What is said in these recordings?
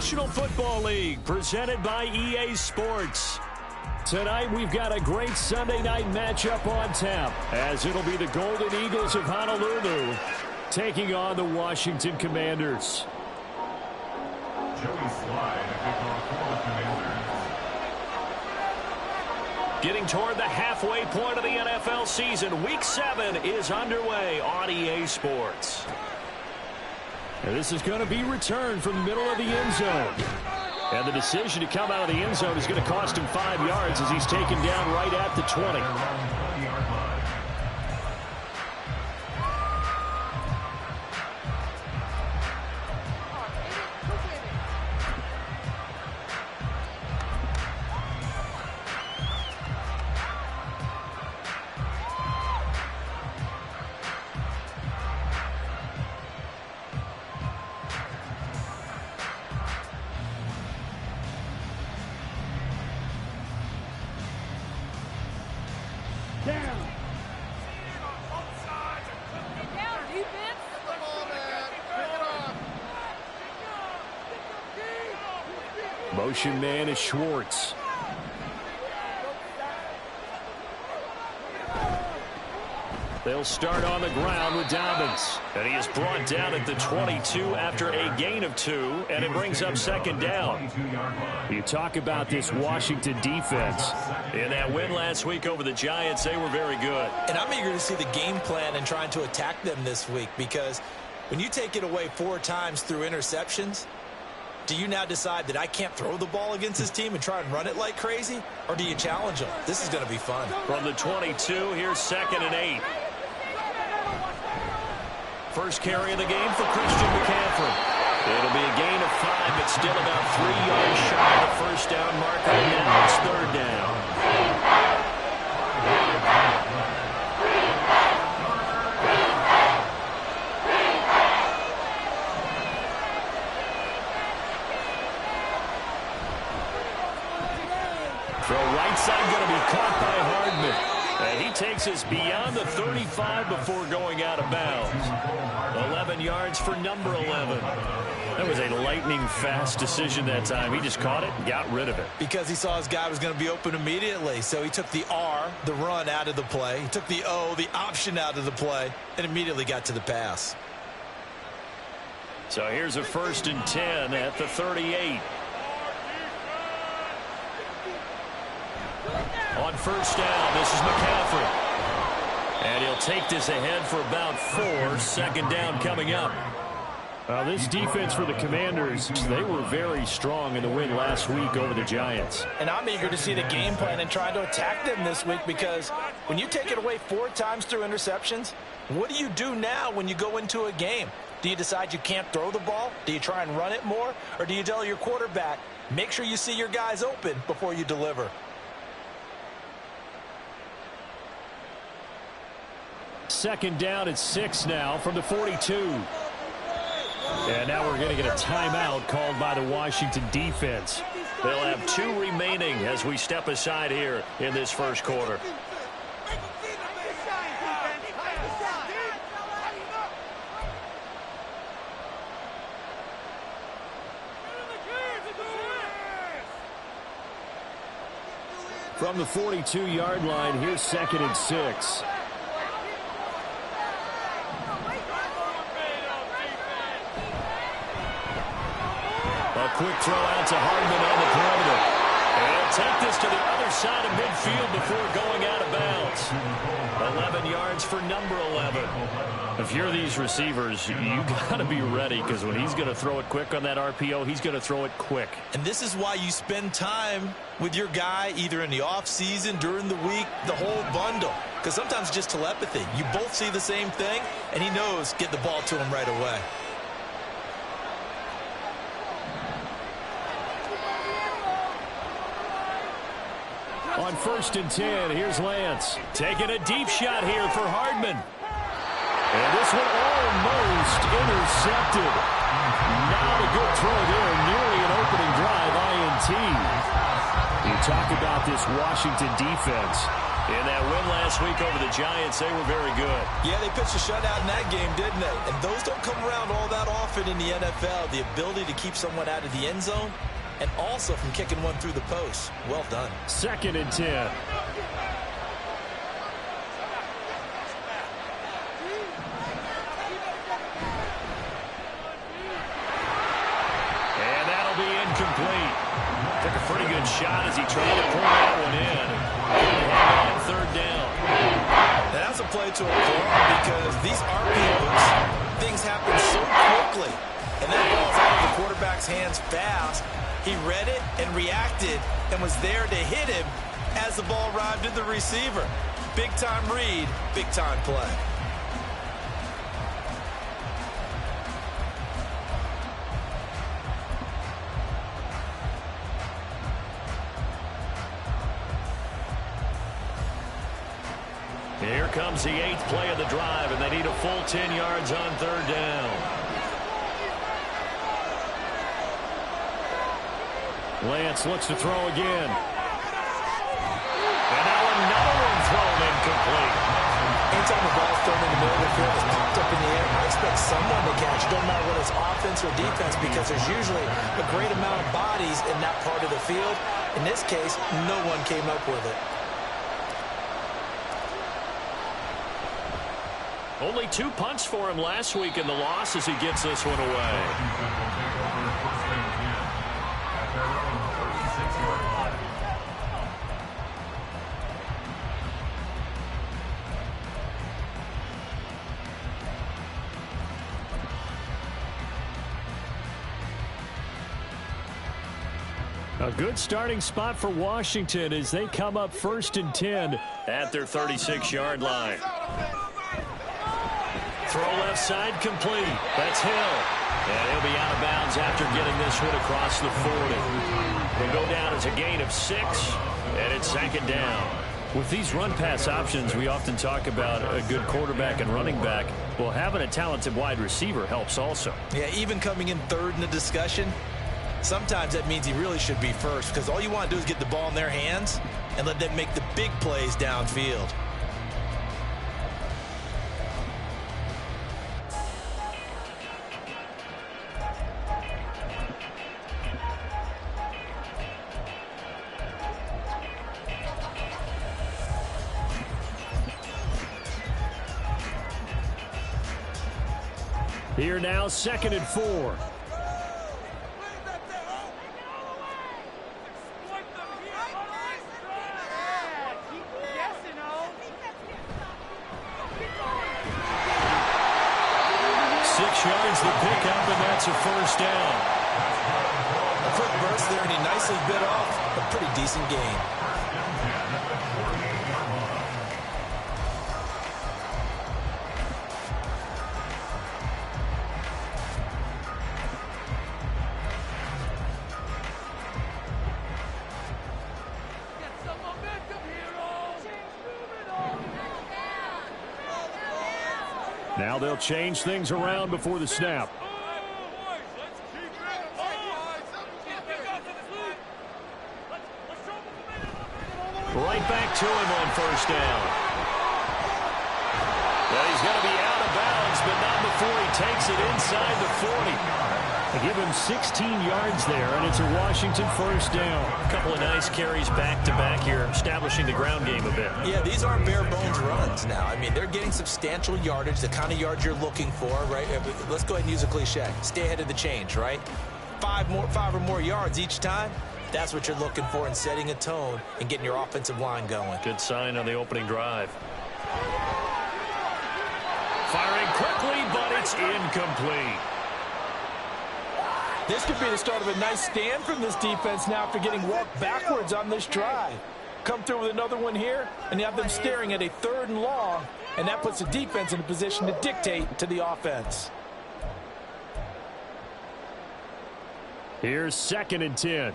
National Football League, presented by EA Sports. Tonight, we've got a great Sunday night matchup on tap, as it'll be the Golden Eagles of Honolulu taking on the Washington Commanders. Getting toward the halfway point of the NFL season, Week 7 is underway on EA Sports. And this is going to be returned from the middle of the end zone. And the decision to come out of the end zone is going to cost him 5 yards as he's taken down right at the 20. Motion man is Schwartz. They'll start on the ground with Dobbins. And he is brought down at the 22 after a gain of 2, and it brings up second down. You talk about this Washington defense. In that win last week over the Giants, they were very good. And I'm eager to see the game plan and trying to attack them this week, because when you take it away 4 times through interceptions, do you now decide that I can't throw the ball against this team and try and run it like crazy? Or do you challenge them? This is going to be fun. From the 22, here's 2nd and 8. First carry of the game for Christian McCaffrey. It'll be a gain of 5, but still about 3 yards shy of the first down marker. And now it's 3rd down. Throw right side going to be caught by Hardman. And he takes us beyond the 35 before going out of bounds. 11 yards for number 11. That was a lightning-fast decision that time. He just caught it and got rid of it. Because he saw his guy was going to be open immediately. So he took the R, the run, out of the play. He took the O, the option, out of the play, and immediately got to the pass. So here's a 1st and 10 at the 38. On first down, this is McCaffrey. And he'll take this ahead for about 4. 2nd down coming up. This defense for the Commanders, they were very strong in the win last week over the Giants. And I'm eager to see the game plan and try to attack them this week, because when you take it away 4 times through interceptions, what do you do now when you go into a game? Do you decide you can't throw the ball? Do you try and run it more? Or do you tell your quarterback, make sure you see your guys open before you deliver? Second down at 6 now from the 42. And now we're going to get a timeout called by the Washington defense. They'll have 2 remaining as we step aside here in this first quarter. From the 42-yard line, here's 2nd and 6. A quick throw out to Hardman on the perimeter. And he'll take this to the other side of midfield before going out of bounds. 11 yards for number 11. If you're these receivers, you got to be ready, because when he's going to throw it quick on that RPO, he's going to throw it quick. And this is why you spend time with your guy either in the offseason, during the week, the whole bundle. Because sometimes just telepathy. You both see the same thing, and he knows get the ball to him right away. On 1st and 10, here's Lance. Taking a deep shot here for Hardman. And this one almost intercepted. Not a good throw there. Nearly an opening drive, INT. You talk about this Washington defense. In that win last week over the Giants, they were very good. Yeah, they pitched a shutout in that game, didn't they? And those don't come around all that often in the NFL. The ability to keep someone out of the end zone and also from kicking one through the post. Well done. 2nd and 10. Incomplete. Took a pretty good shot as he tried to pull that one in. On 3rd down. That's a play to applaud because these RPOs, things happen so quickly. And that ball's out of the quarterback's hands fast. He read it and reacted and was there to hit him as the ball arrived at the receiver. Big-time read, big-time play. Here comes the 8th play of the drive, and they need a full 10 yards on 3rd down. Lance looks to throw again. And now another one thrown incomplete. Anytime the ball's thrown in the middle of the field, it's popped up in the air, I expect someone to catch. Don't matter whether it's offense or defense, because there's usually a great amount of bodies in that part of the field. In this case, no one came up with it. Only 2 punts for him last week in the loss as he gets this one away. A good starting spot for Washington as they come up 1st and 10 at their 36-yard line. Throw left side complete. That's Hill. And he'll be out of bounds after getting this one across the 40. Will go down as a gain of 6, and it's 2nd down. With these run-pass options, we often talk about a good quarterback and running back. Well, having a talented wide receiver helps also. Yeah, even coming in 3rd in the discussion, sometimes that means he really should be 1st, because all you want to do is get the ball in their hands and let them make the big plays downfield. Here now, 2nd and 4. 6 yards the pickup, and that's a 1st down. A quick burst there, and he nicely bit off a pretty decent gain. Now they'll change things around before the snap. Right back to him on 1st down. Well, he's going to be out of bounds, but not before he takes it inside the 40. They give him 16 yards there, and it's a Washington 1st down. A couple of nice carries back-to-back here, establishing the ground game a bit. Yeah, these aren't bare-bones runs now. I mean, they're getting substantial yardage, the kind of yards you're looking for, right? Let's go ahead and use a cliche. Stay ahead of the change, right? 5 or more yards each time. That's what you're looking for in setting a tone and getting your offensive line going. Good sign on the opening drive. Firing quickly, but it's incomplete. This could be the start of a nice stand from this defense now after getting walked backwards on this drive. Come through with another one here, and you have them staring at a 3rd and long, and that puts the defense in a position to dictate to the offense. Here's 2nd and 10. They'll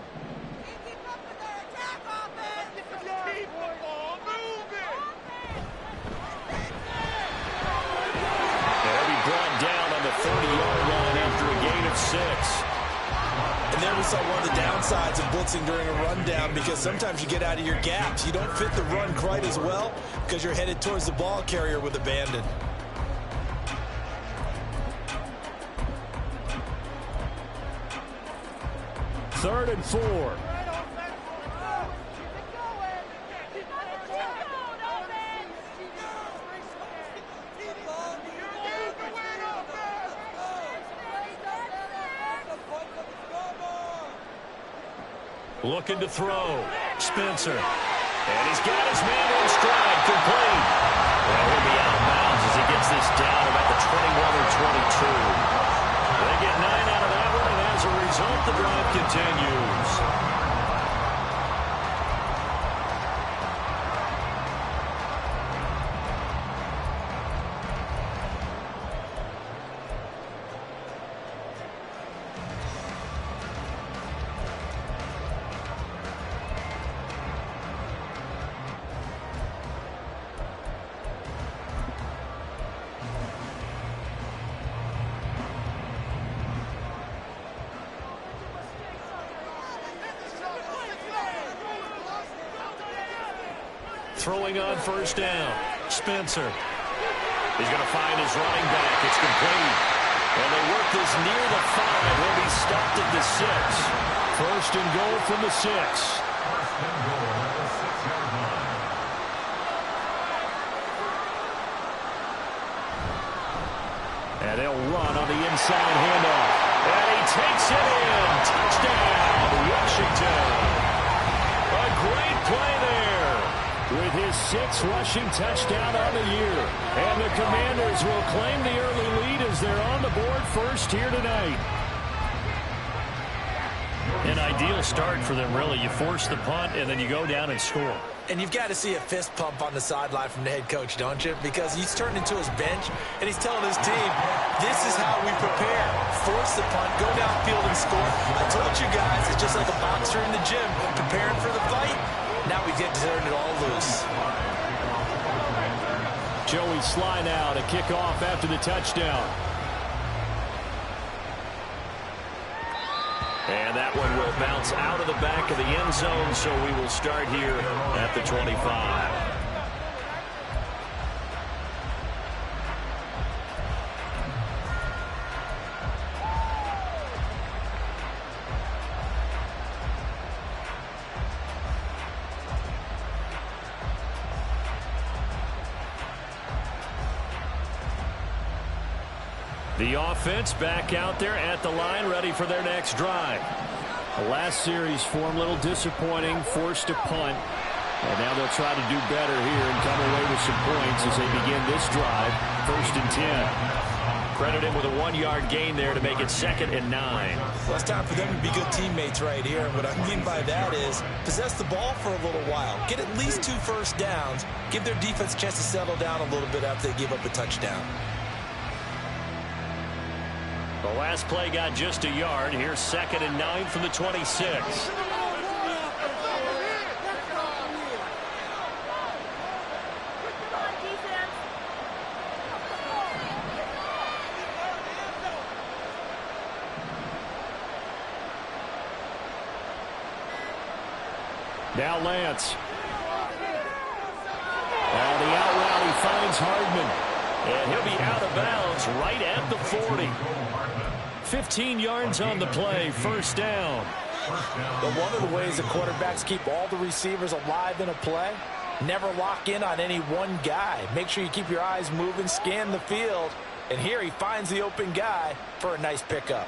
be brought down on the 30-yard line after a gain of 6. And there we also one of the downsides of blitzing during a rundown, because sometimes you get out of your gaps. You don't fit the run quite as well because you're headed towards the ball carrier with abandon. Third and 4. Looking to throw. Spencer. And he's got his man in stride. Complete. Well, he'll be out of bounds as he gets this down about the 21 or 22. They get 9 out of that one, and as a result, the drive continues. Throwing on first down. Spencer. He's going to find his running back. It's complete. And they work this near the 5. He'll be stopped at the 6. First and goal from the 6. And they'll run on the inside handoff. And he takes it in. Touchdown, Washington. A great play there, with his 6th rushing touchdown on the year. And the Commanders will claim the early lead as they're on the board first here tonight. An ideal start for them, really. You force the punt, and then you go down and score. And you've got to see a fist pump on the sideline from the head coach, don't you? Because he's turned into his bench, and he's telling his team, this is how we prepare. Force the punt, go downfield and score. I told you guys, it's just like a boxer in the gym, preparing for the fight. Now we get to turn it all loose. Joey Sly now to kick off after the touchdown. And that one will bounce out of the back of the end zone, so we will start here at the 25. The offense back out there at the line, ready for their next drive. The last series form a little disappointing, forced a punt. And now they'll try to do better here and come away with some points as they begin this drive. First and 10. Credit him with a 1-yard gain there to make it 2nd and 9. Well, it's time for them to be good teammates right here. What I mean by that is possess the ball for a little while. Get at least 2 first downs. Give their defense a chance to settle down a little bit after they give up a touchdown. The last play got just a yard. Here's 2nd and 9 from the 26. Now Lance. On the out route, he finds Hardman. And he'll be out of bounds right at the 40. 15 yards on the play, first down. But one of the ways the quarterbacks keep all the receivers alive in a play, never lock in on any one guy. Make sure you keep your eyes moving, scan the field. And here he finds the open guy for a nice pickup.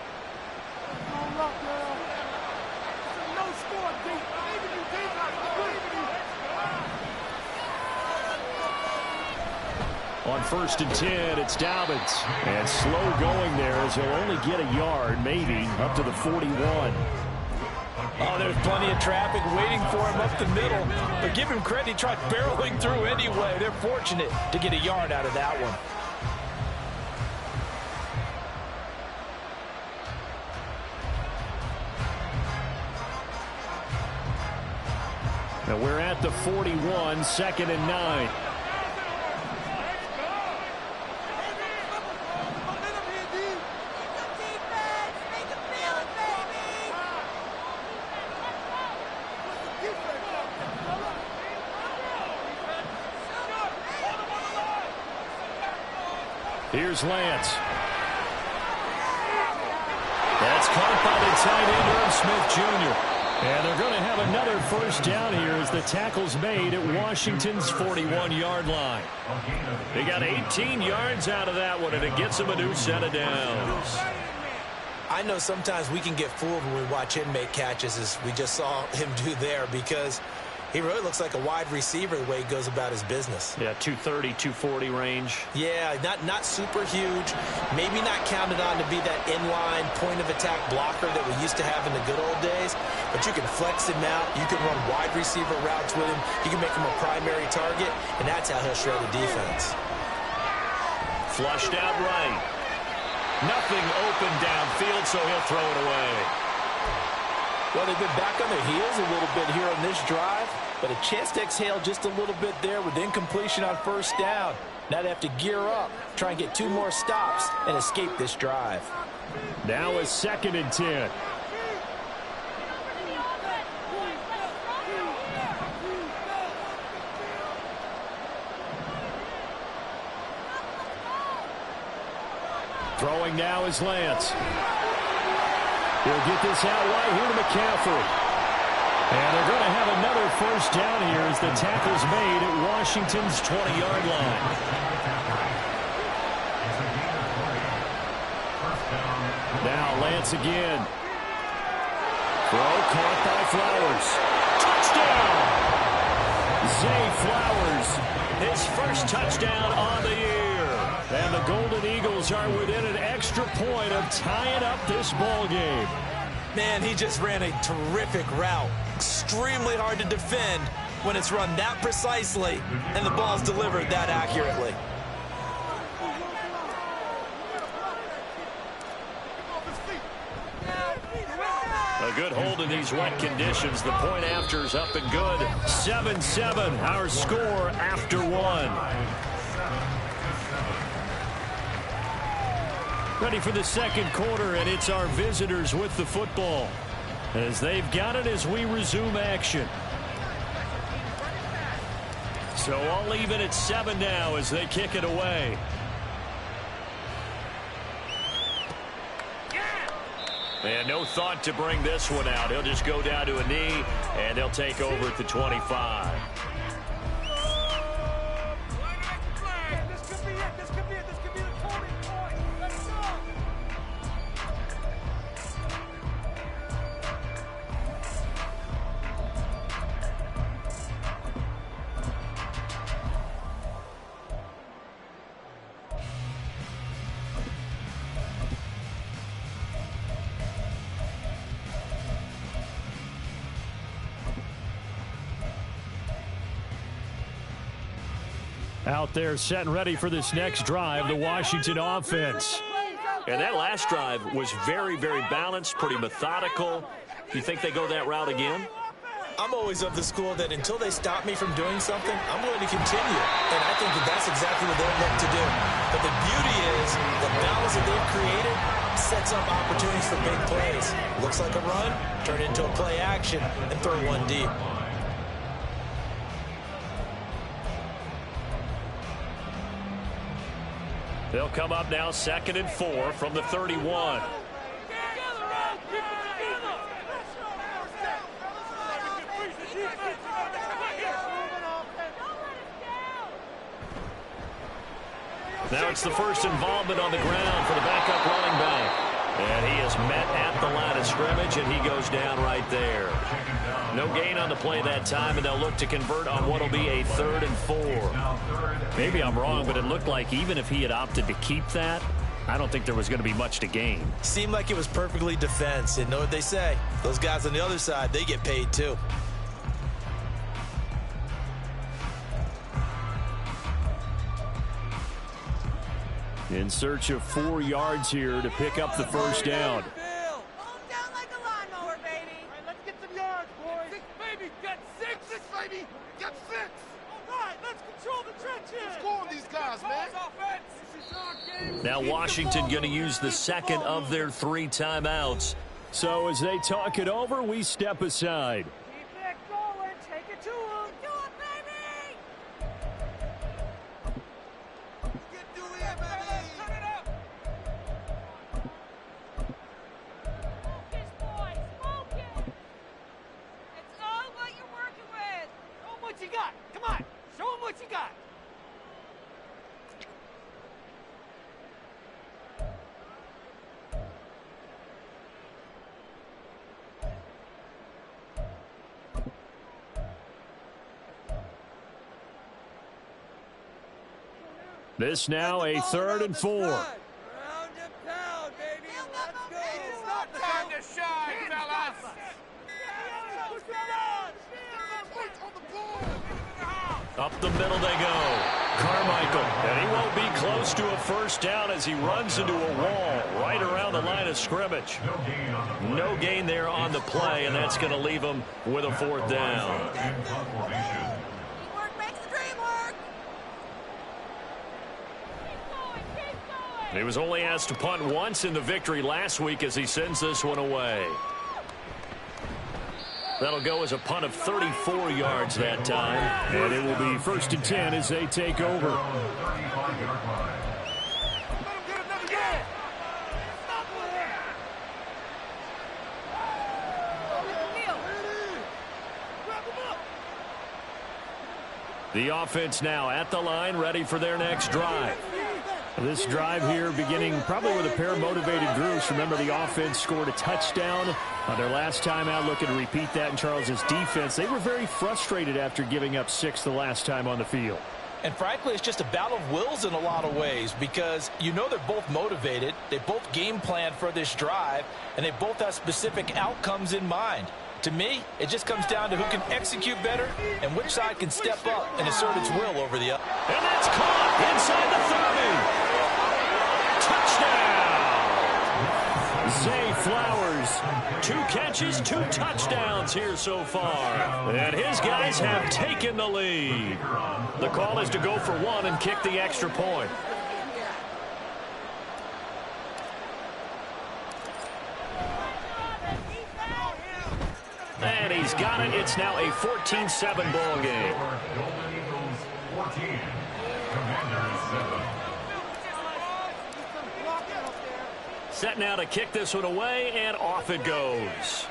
On first and 10, it's Dobbins. And slow going there as he'll only get a yard, maybe, up to the 41. Oh, there's plenty of traffic waiting for him up the middle. But give him credit, he tried barreling through anyway. They're fortunate to get a yard out of that one. Now we're at the 41, 2nd and 9. Here's Lance. That's caught by the tight end, Irv Smith Jr. And they're going to have another first down here as the tackle's made at Washington's 41-yard line. They got 18 yards out of that one, and it gets them a new set of downs. I know sometimes we can get fooled when we watch him make catches, as we just saw him do there, because he really looks like a wide receiver the way he goes about his business. Yeah, 230, 240 range. Yeah, not super huge. Maybe not counted on to be that inline point-of-attack blocker that we used to have in the good old days. But you can flex him out. You can run wide receiver routes with him. You can make him a primary target, and that's how he'll shred a defense. Flushed out right. Nothing open downfield, so he'll throw it away. Well, they've been back on their heels a little bit here on this drive, but a chance to exhale just a little bit there with incompletion on first down. Now they have to gear up, try and get 2 more stops, and escape this drive. Now a 2nd and 10. Throwing now is Lance. He'll get this out right here to McCaffrey. And they're going to have another first down here as the tackle's made at Washington's 20-yard line. Now Lance again. Throw caught by Flowers. Touchdown! Zay Flowers, his first touchdown on the year. And the Golden Eagles are within an extra point of tying up this ball game. Man, he just ran a terrific route. Extremely hard to defend when it's run that precisely and the ball's delivered that accurately. A good hold in these wet conditions. The point after is up and good. 7-7, our score after 1. Ready for the second quarter, and it's our visitors with the football as they've got it as we resume action. So I'll leave it at 7 now as they kick it away. And no thought to bring this one out. He'll just go down to a knee, and they'll take over at the 25. Out there set and ready for this next drive, the Washington offense. And that last drive was very, very balanced, pretty methodical. You think they go that route again? I'm always of the school that until they stop me from doing something, I'm going to continue. And I think that that's exactly what they'll look to do. But the beauty is the balance that they've created sets up opportunities for big plays. Looks like a run, turn it into a play action, and throw one deep. They'll come up now 2nd and 4 from the 31. Now it's the first involvement on the ground for the backup running back. And he is met at the line of scrimmage, and he goes down right there. No gain on the play that time, and they'll look to convert on what will be a 3rd and 4. Maybe I'm wrong, but it looked like even if he had opted to keep that, I don't think there was going to be much to gain. Seemed like it was perfectly defense. And know what they say? Those guys on the other side, they get paid too. In search of 4 yards here to pick up the first down. Now Washington going to use the 2nd of their 3 timeouts. So as they talk it over, we step aside. Keep it going. Take it to him. Do it, baby! You can do it, baby! This now a 3rd and 4. Round and pound, baby. Let's go. It's not time to shine, fellas. Up the middle they go. Carmichael, and he won't be close to a first down as he runs into a wall right around the line of scrimmage. No gain there on the play, and that's going to leave him with a 4th down. Teamwork makes the dream work. He was only asked to punt once in the victory last week as he sends this one away. That'll go as a punt of 34 yards that time. And it will be 1st and 10 as they take over. The offense now at the line, ready for their next drive. This drive here beginning probably with a pair of motivated groups. Remember, the offense scored a touchdown on their last time out. Looking to repeat that in Charles's defense. They were very frustrated after giving up 6 the last time on the field. And frankly, it's just a battle of wills in a lot of ways because you know they're both motivated. They both game planned for this drive, and they both have specific outcomes in mind. To me, it just comes down to who can execute better and which side can step up and assert its will over the other. And that's caught inside the 30. Touchdown! Zay Flowers. 2 catches, 2 touchdowns here so far. And his guys have taken the lead. The call is to go for 1 and kick the extra point. And he's got it. It's now a 14-7 ball game. Set now to kick this one away, and off it goes.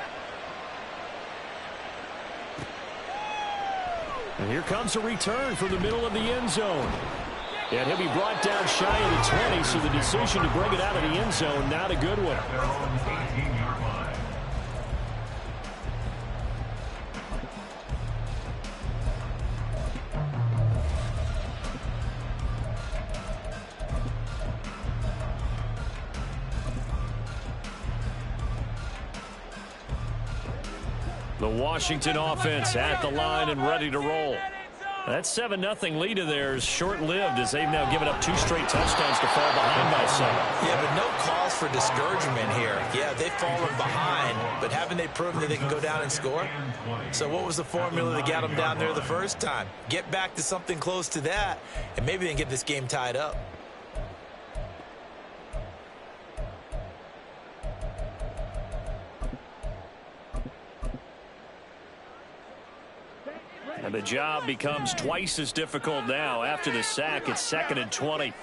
And here comes a return from the middle of the end zone. And he'll be brought down shy of the 20, so the decision to bring it out of the end zone, not a good one. The Washington offense at the line and ready to roll. That 7-0 lead of theirs short-lived as they've now given up 2 straight touchdowns to fall behind by 7. Yeah, but no cause for discouragement here. Yeah, they've fallen behind, but haven't they proven that they can go down and score? So what was the formula that got them down there the first time? Get back to something close to that, and maybe they can get this game tied up. And the job becomes twice as difficult now. After the sack, it's 2nd and 20.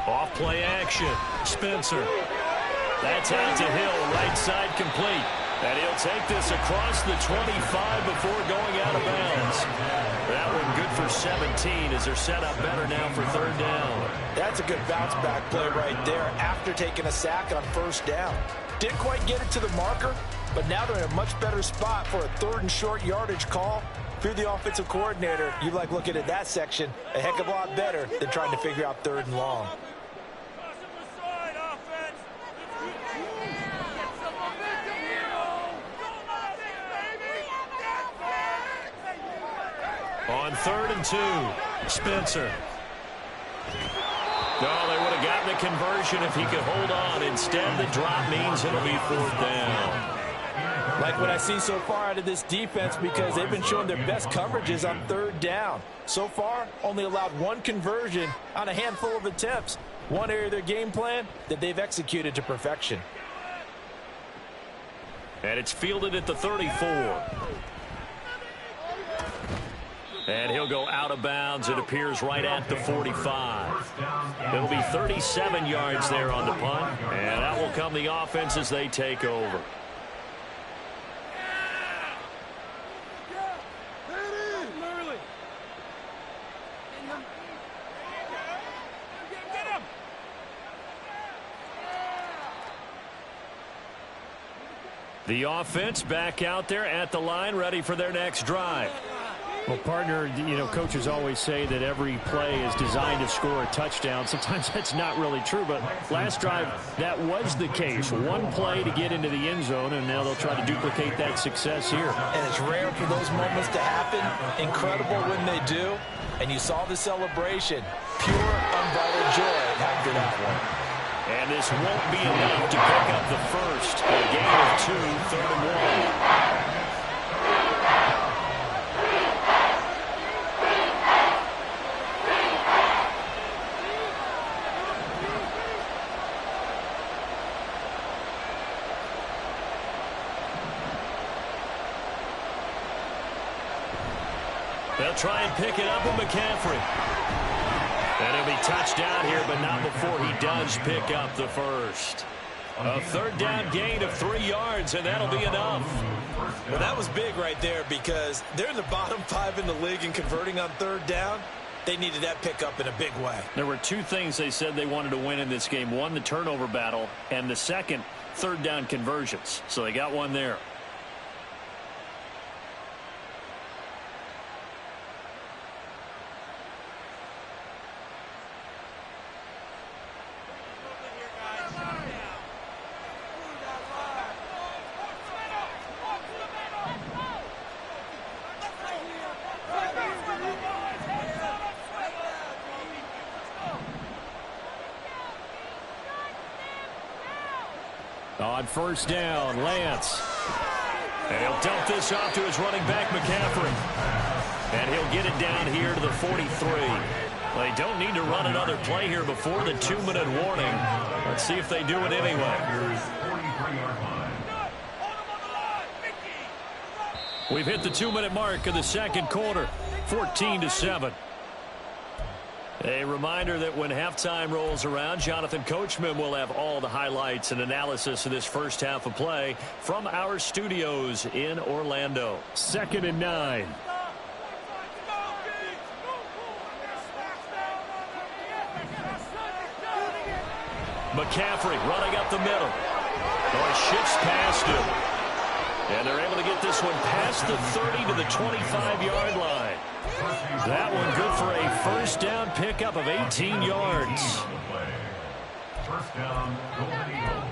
Off play action. Spencer. That's out to Hill. Right side complete. And he'll take this across the 25 before going out of bounds. That one good for 17 as they're set up better now for 3rd down. That's a good bounce back play right there after taking a sack on 1st down. Didn't quite get it to the marker, but now they're in a much better spot for a 3rd and short yardage call. If you're the offensive coordinator, you like looking at that section a heck of a lot better than trying to figure out 3rd and long. On 3rd and 2, Spencer. No, they would have gotten the conversion if he could hold on. Instead, the drop means it'll be 4th down. Like what I see so far out of this defense because they've been showing their best coverages on 3rd down. So far, only allowed 1 conversion on a handful of attempts. One area of their game plan that they've executed to perfection. And it's fielded at the 34. And he'll go out of bounds. It appears right at the 45. It'll be 37 yards there on the punt. And that will come the offense as they take over. The offense back out there at the line, ready for their next drive. Well, partner, you know, coaches always say that every play is designed to score a touchdown. Sometimes that's not really true, but last drive, that was the case. One play to get into the end zone, and now they'll try to duplicate that success here. And it's rare for those moments to happen. Incredible when they do. And you saw the celebration. Pure, unbridled joy after that one. And this won't be enough to pick up the first. A gain of 2, 3rd and 1. They'll try and pick it up with McCaffrey. And he'll be touched down here, but not before he does pick up the first. A 3rd down gain of 3 yards, and that'll be enough. Well, that was big right there because they're in the bottom 5 in the league and converting on 3rd down. They needed that pickup in a big way. There were 2 things they said they wanted to win in this game. One, the turnover battle, and the second, 3rd down conversions. So they got one there. On 1st down, Lance. And he'll dump this off to his running back, McCaffrey. And he'll get it down here to the 43. Well, they don't need to run another play here before the 2-minute warning. Let's see if they do it anyway. We've hit the 2-minute mark of the 2nd quarter, 14-7. A reminder that when halftime rolls around, Jonathan Coachman will have all the highlights and analysis of this first half of play from our studios in Orlando. 2nd and 9. McCaffrey running up the middle. Or shifts past him. And they're able to get this one past the 30 to the 25-yard line. That one good for a 1st down pickup of 18 yards. 1st down, Golden Eagles.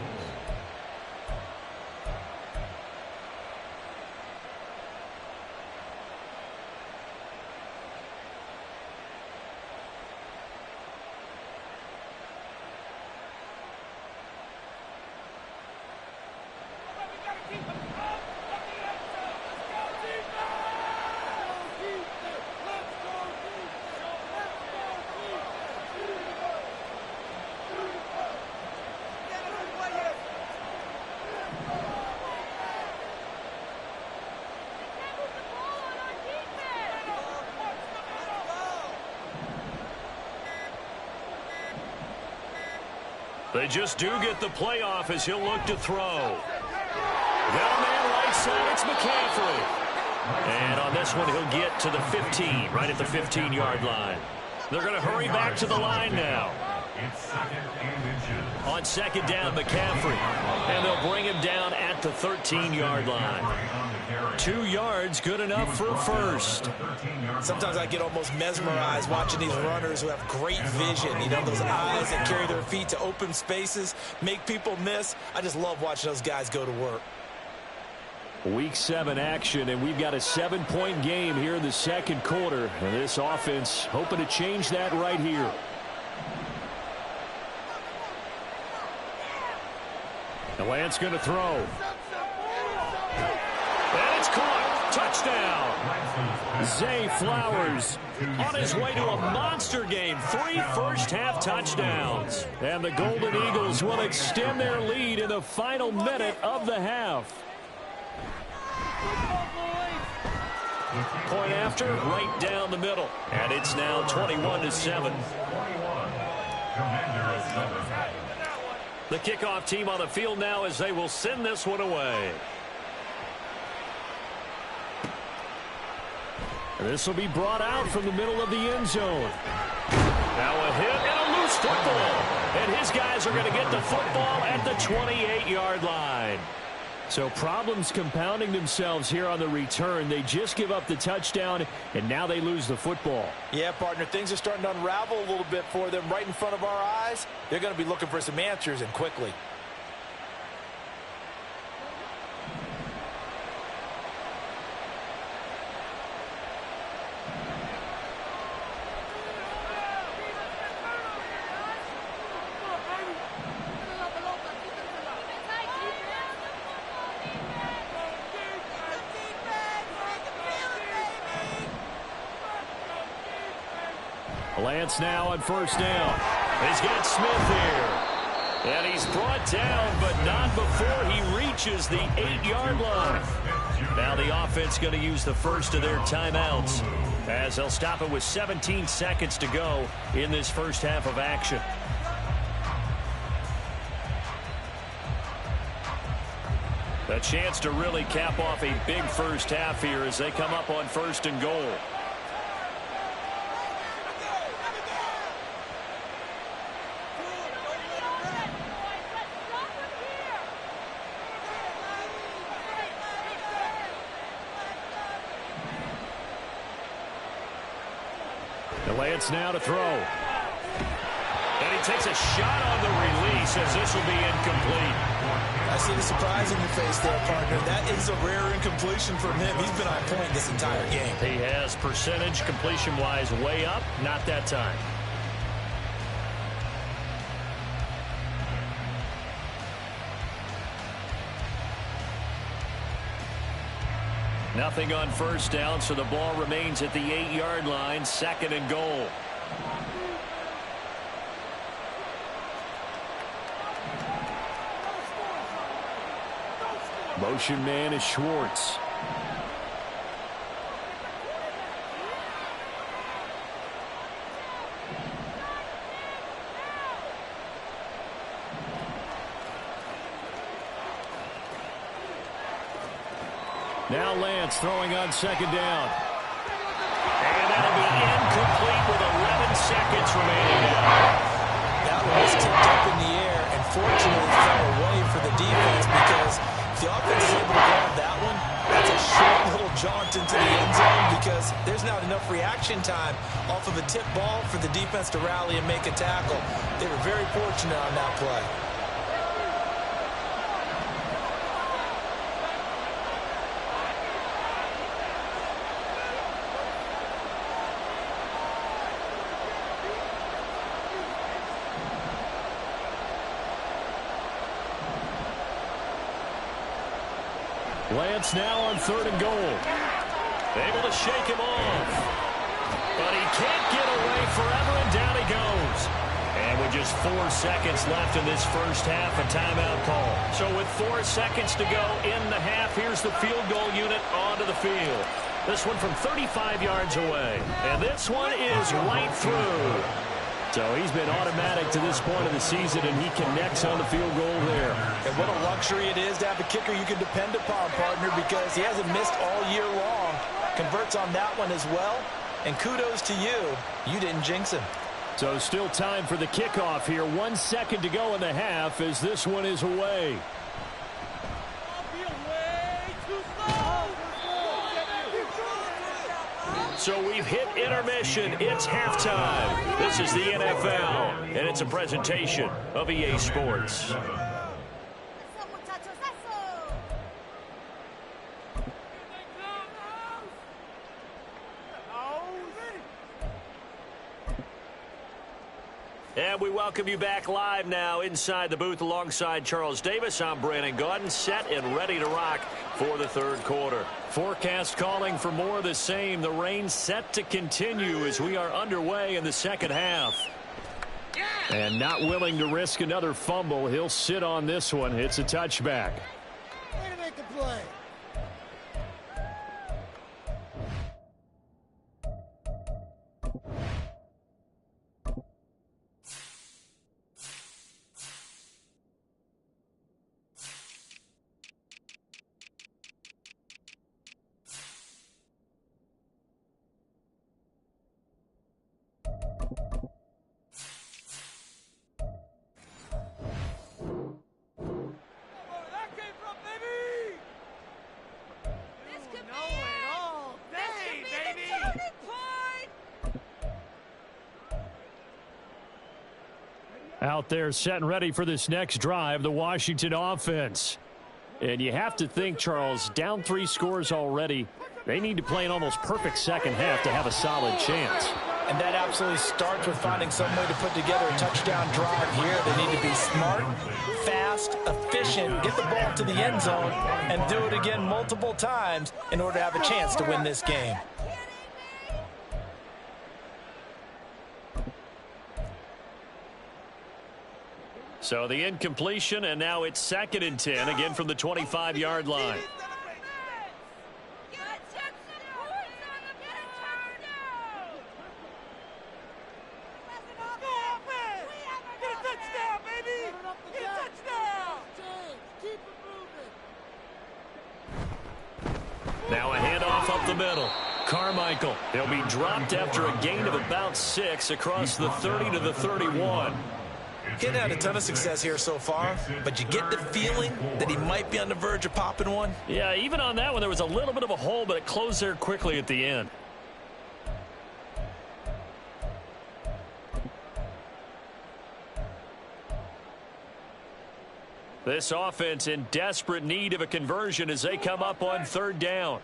They just do get the playoff as he'll look to throw. Got a man right side. It's McCaffrey. And on this one, he'll get to the 15, right at the 15-yard line. They're going to hurry back to the line now. On 2nd down, McCaffrey. And they'll bring him down at the 13-yard line. 2 yards, good enough for a first. Sometimes I get almost mesmerized watching these runners who have great vision. You know, those eyes that carry their feet to open spaces, make people miss. I just love watching those guys go to work. Week 7 action, and we've got a 7-point game here in the 2nd quarter. And this offense hoping to change that right here. And Lance going to throw. And it's caught. Touchdown. Zay Flowers on his way to a monster game. 3 first-half touchdowns. And the Golden Eagles will extend their lead in the final minute of the half. Point after, right down the middle. And it's now 21-7. The kickoff team on the field now as they will send this one away. This will be brought out from the middle of the end zone. Now a hit and a loose football. And his guys are going to get the football at the 28-yard line. So problems compounding themselves here on the return. They just give up the touchdown, and now they lose the football. Yeah, partner, things are starting to unravel a little bit for them right in front of our eyes. They're going to be looking for some answers, and quickly. Lance now on first down. He's got Smith here. And he's brought down, but not before he reaches the 8-yard line. Now the offense going to use the first of their timeouts, as they'll stop it with 17 seconds to go in this first half of action. A chance to really cap off a big first half here as they come up on first and goal. Lance now to throw. And he takes a shot on the release as this will be incomplete. I see the surprise in your face there, partner. That is a rare incompletion from him. He's been on point this entire game. He has percentage completion-wise way up. Not that time. Nothing on first down, so the ball remains at the 8-yard line, second and goal. Motion man is Schwartz. Now Lance throwing on second down. And that'll be incomplete with 11 seconds remaining now. That one was tipped up in the air and fortunately fell away for the defense, because if the offense is able to grab that one, that's a short little jaunt into the end zone, because there's not enough reaction time off of a tip ball for the defense to rally and make a tackle. They were very fortunate on that play. Lance now on third and goal. Able to shake him off. But he can't get away forever, and down he goes. And with just 4 seconds left in this first half, a timeout call. So with 4 seconds to go in the half, here's the field goal unit onto the field. This one from 35 yards away. And this one is right through. So he's been automatic to this point of the season, and he connects on the field goal there. And what a luxury it is to have a kicker you can depend upon, partner, because he hasn't missed all year long. Converts on that one as well. And kudos to you. You didn't jinx him. So still time for the kickoff here. 1 second to go in the half as this one is away. So we've hit intermission. It's halftime. This is the NFL, and it's a presentation of EA Sports. And we welcome you back live now inside the booth alongside Charles Davis. I'm Brandon Gaudin, set and ready to rock for the third quarter. Forecast calling for more of the same. The rain set to continue as we are underway in the second half. And not willing to risk another fumble. He'll sit on this one. It's a touchback. Way to make the play. That came from, baby! Out there set and ready for this next drive, the Washington offense. And you have to think, Charles, down 3 scores already. They need to play an almost perfect second half to have a solid chance. And that absolutely starts with finding some way to put together a touchdown drive here. They need to be smart, fast, efficient, get the ball to the end zone, and do it again multiple times in order to have a chance to win this game. So the incompletion, and now it's 2nd and 10, again from the 25-yard line. Now a handoff up the middle. Carmichael. He'll be dropped after a gain of about 6 across the 30 to the 31. He hasn't had a ton of success here so far, but you get the feeling that he might be on the verge of popping one. Yeah, even on that one, there was a little bit of a hole, but it closed there quickly at the end. This offense in desperate need of a conversion as they come up on 3rd down.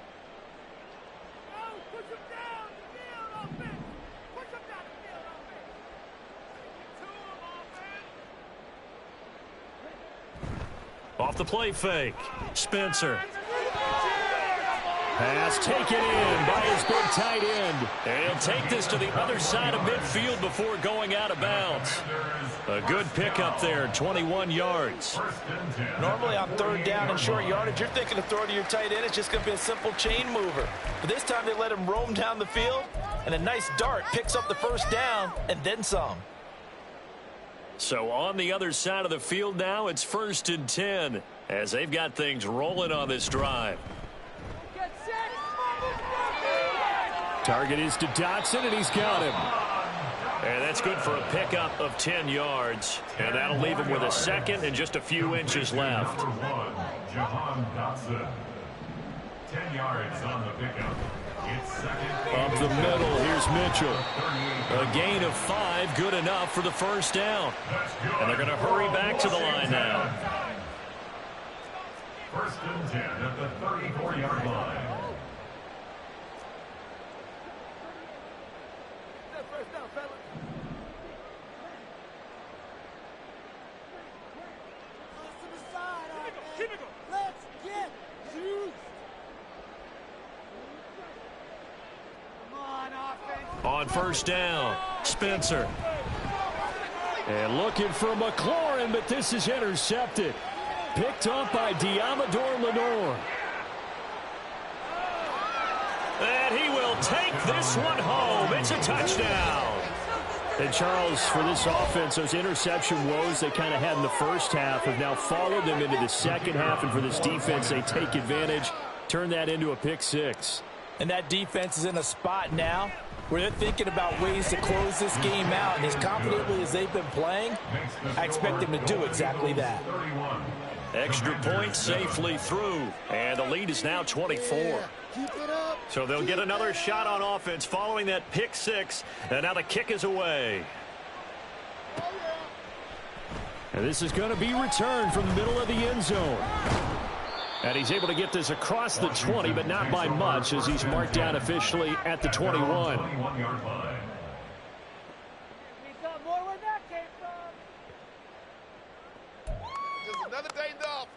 Off the play fake. Spencer. Pass taken in by his big tight end. And he'll take this to the other side of midfield before going out of bounds. A good pickup there, 21 yards. Normally on 3rd down and short yardage, you're thinking of throwing to your tight end. It's just going to be a simple chain mover. But this time they let him roam down the field, and a nice dart picks up the 1st down and then some. So on the other side of the field now, it's 1st and 10 as they've got things rolling on this drive. Target is to Dotson, and he's got him. And that's good for a pickup of 10 yards. And that'll leave him with a 2nd and just a few inches left. Number 1, Jahan Dotson. 10 yards on the pickup. It's 2nd. Up the middle, here's Mitchell. A gain of 5, good enough for the 1st down. And they're going to hurry back to the line now. 1st and 10 at the 34-yard line. On 1st down, Spencer. And looking for McLaurin, but this is intercepted. Picked up by Diamador Lenore. And he will take this one home. It's a touchdown. And Charles, for this offense, those interception woes they kind of had in the 1st half have now followed them into the 2nd half. And for this defense, they take advantage, turn that into a pick 6. And that defense is in a spot now where they're thinking about ways to close this game out. And as confidently as they've been playing, I expect them to do exactly that. Extra point safely through. And the lead is now 24. So they'll get another shot on offense following that pick 6. And now the kick is away. And this is going to be returned from the middle of the end zone. And he's able to get this across the 20, but not by much as he's marked down officially at the 21. 21-yard line. Just another day in the office.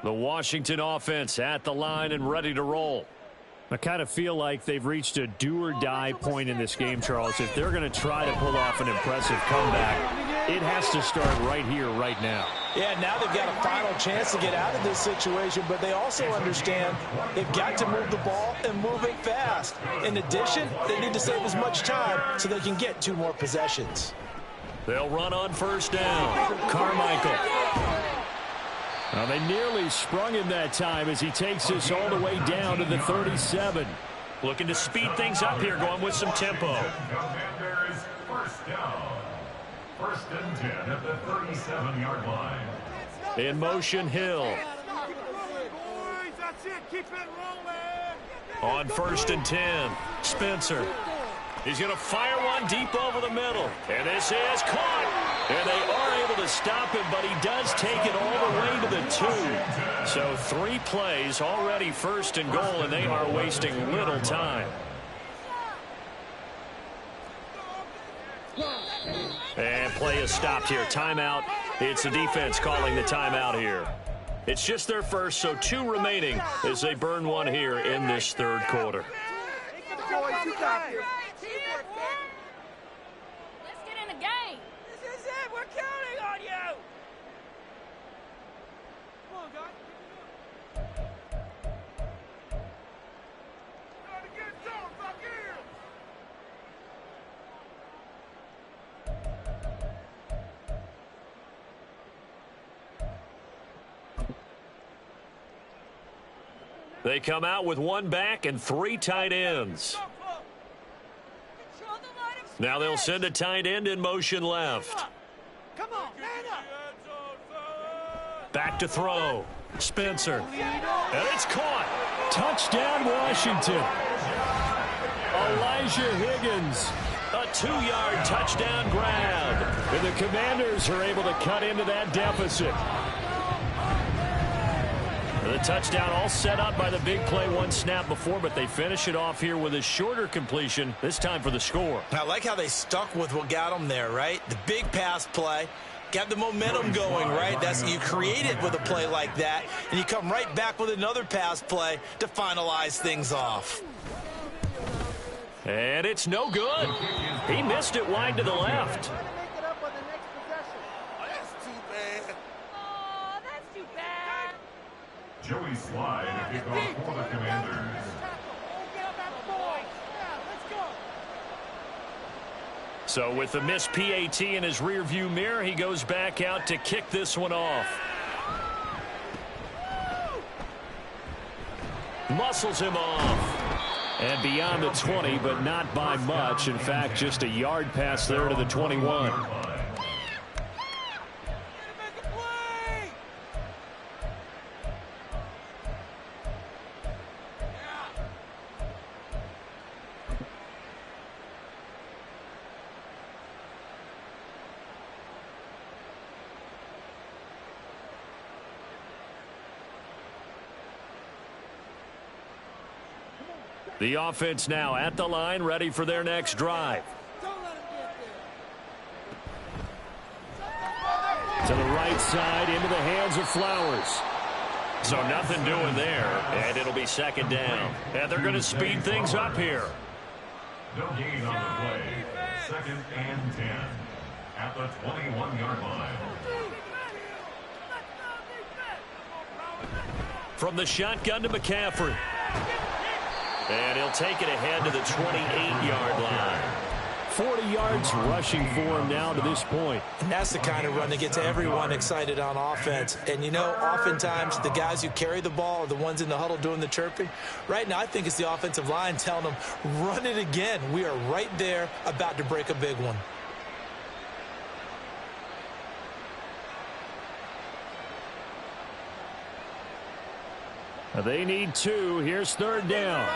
The Washington offense at the line and ready to roll. I kind of feel like they've reached a do-or-die point in this game, Charles. If they're going to try to pull off an impressive comeback, it has to start right here, right now. Yeah, now they've got a final chance to get out of this situation, but they also understand they've got to move the ball and move it fast. In addition, they need to save as much time so they can get 2 more possessions. They'll run on 1st down. Carmichael. Well, they nearly sprung him that time as he takes this all the way down to the 37. Looking to speed things up here, going with some tempo. Commanders 1st down. 1st and 10 at the 37-yard line. In motion, Hill. Boys, that's it. Keep it rolling. On 1st and 10, Spencer. He's going to fire one deep over the middle. And this is caught. And they are able to stop him, but he does take it all the way to the 2. So 3 plays, already 1st and goal, and they are wasting little time. And play is stopped here. Timeout. It's the defense calling the timeout here. It's just their first, so 2 remaining as they burn one here in this 3rd quarter. Let's get in the game. This is it. We're counting on you. Come on, guys. Gotta get some back here. They come out with 1 back and 3 tight ends. Now they'll send a tight end in motion left. Come on, man up. Back to throw. Spencer. And it's caught. Touchdown, Washington. Elijah Higgins. A 2-yard touchdown grab. And the Commanders are able to cut into that deficit. The touchdown all set up by the big play 1 snap before, but they finish it off here with a shorter completion, this time for the score. I like how they stuck with what got them there, right? The big pass play, got the momentum going, right? That's you create it with a play like that, and you come right back with another pass play to finalize things off. And it's no good. He missed it wide to the left. Joey Slide, a kickoff for the Commanders. So with the missed PAT in his rearview mirror, he goes back out to kick this one off. Muscles him off. And beyond the 20, but not by much. In fact, just a yard pass there to the 21. The offense now at the line, ready for their next drive. To the right side, into the hands of Flowers. So nothing doing there, and it'll be 2nd down. And they're going to speed things up here. No gain on the play. 2nd and 10 at the 21-yard line. From the shotgun to McCaffrey. And he'll take it ahead to the 28-yard line. 40 yards rushing for him now to this point. And that's the kind of run that gets everyone excited on offense. And, you know, oftentimes the guys who carry the ball are the ones in the huddle doing the chirping. Right now, I think it's the offensive line telling them, run it again. We are right there about to break a big one. They need 2. Here's 3rd down.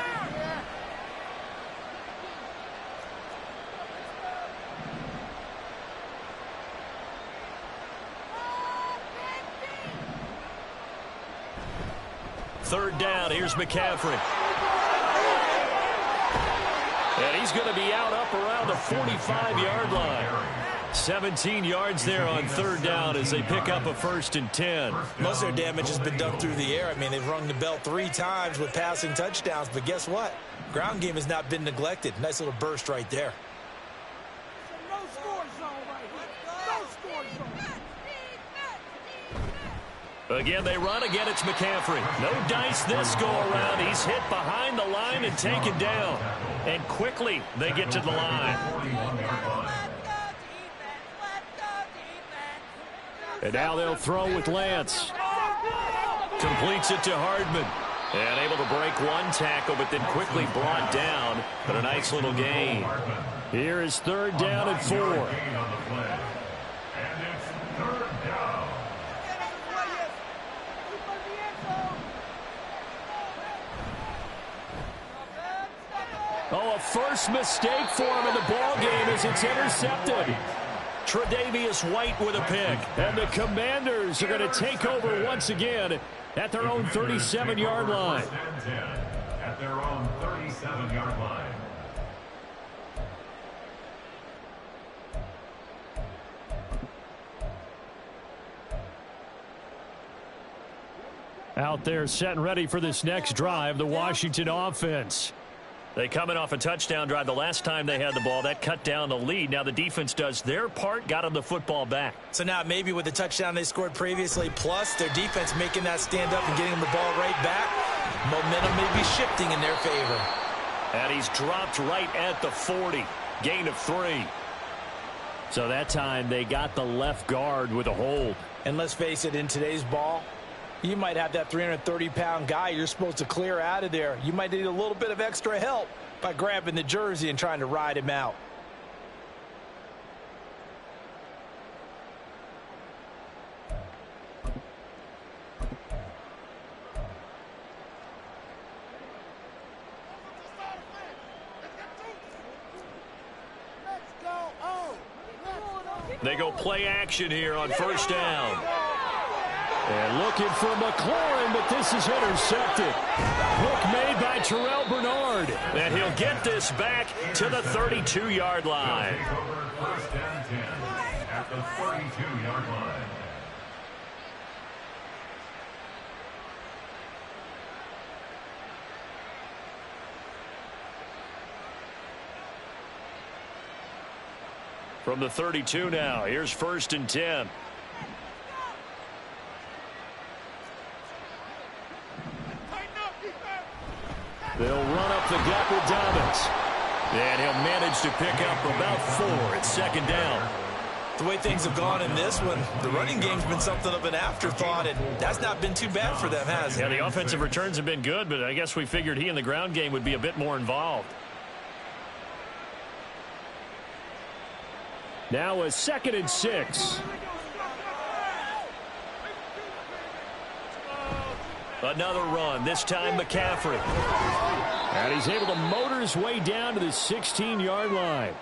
Third down. Here's McCaffrey. And he's going to be out up around the 45-yard line. 17 yards there on 3rd down as they pick up a 1st and 10. Most of their damage has been done through the air. I mean, they've rung the bell 3 times with passing touchdowns, but guess what? Ground game has not been neglected. Nice little burst right there. No score zone right here. No score zone. Again, they run. Again, it's McCaffrey. No dice this go-around. He's hit behind the line and taken down. And quickly, they get to the line. And now they'll throw with Lance. Completes it to Hardman. And able to break 1 tackle, but then quickly brought down. But a nice little gain. Here is 3rd down and 4. And it's 3rd down. Oh, a first mistake for him in the ball game as it's intercepted. Tre'Davious White with a pick. And the Commanders are going to take over once again at their own 37-yard line. At their own 37-yard line. Out there set and ready for this next drive, the Washington offense. They coming off a touchdown drive the last time they had the ball. That cut down the lead. Now the defense does their part, got them the football back. So now maybe with the touchdown they scored previously, plus their defense making that stand up and getting them the ball right back, momentum may be shifting in their favor. And he's dropped right at the 40. Gain of 3. So that time they got the left guard with a hold. And let's face it, in today's ball, you might have that 330-pound guy you're supposed to clear out of there. You might need a little bit of extra help by grabbing the jersey and trying to ride him out. They go play action here on first down. And looking for McLaurin, but this is intercepted. Hook made by Terrell Bernard. And he'll get this back to the 32-yard line. First and 10 at the 32-yard line. From the 32 now, here's first and 10. They'll run up the gut with Dobbins. And he'll manage to pick up about 4 at second down. The way things have gone in this one, the running game's been something of an afterthought, and that's not been too bad for them, has it? Yeah, the offensive returns have been good, but I guess we figured he in the ground game would be a bit more involved. Now a 2nd and 6. Another run, this time McCaffrey. And he's able to motor his way down to the 16-yard line.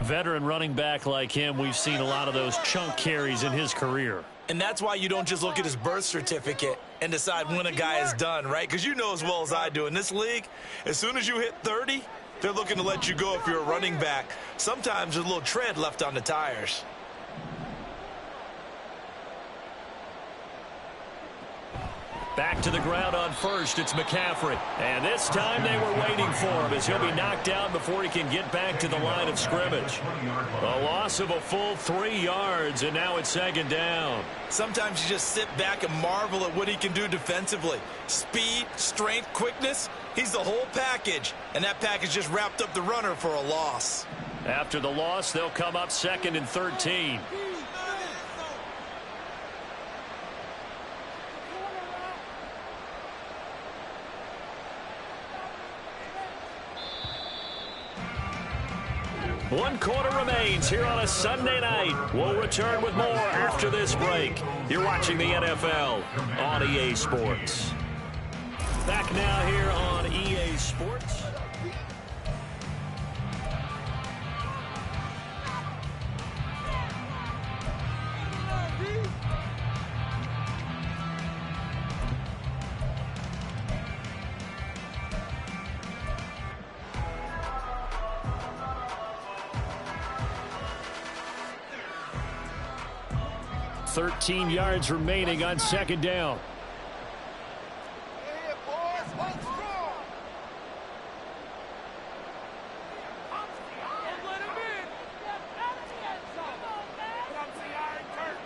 Veteran running back like him, we've seen a lot of those chunk carries in his career. And that's why you don't just look at his birth certificate and decide when a guy is done, right? Because you know as well as I do, in this league, as soon as you hit 30, they're looking to let you go if you're a running back. Sometimes there's a little tread left on the tires. Back to the ground on first, it's McCaffrey. And this time they were waiting for him as he'll be knocked down before he can get back to the line of scrimmage. A loss of a full 3 yards, and now it's second down. Sometimes you just sit back and marvel at what he can do defensively. Speed, strength, quickness, he's the whole package. And that package just wrapped up the runner for a loss. After the loss, they'll come up 2nd and 13. One quarter remains here on a Sunday night. We'll return with more after this break. You're watching the NFL on EA Sports. Back now here on EA Sports. Hey, 13 yards remaining on second down. Yeah, boys, hold strong. Don't let him in. Out of the end zone. Come on, man. Comes the Iron Curtain.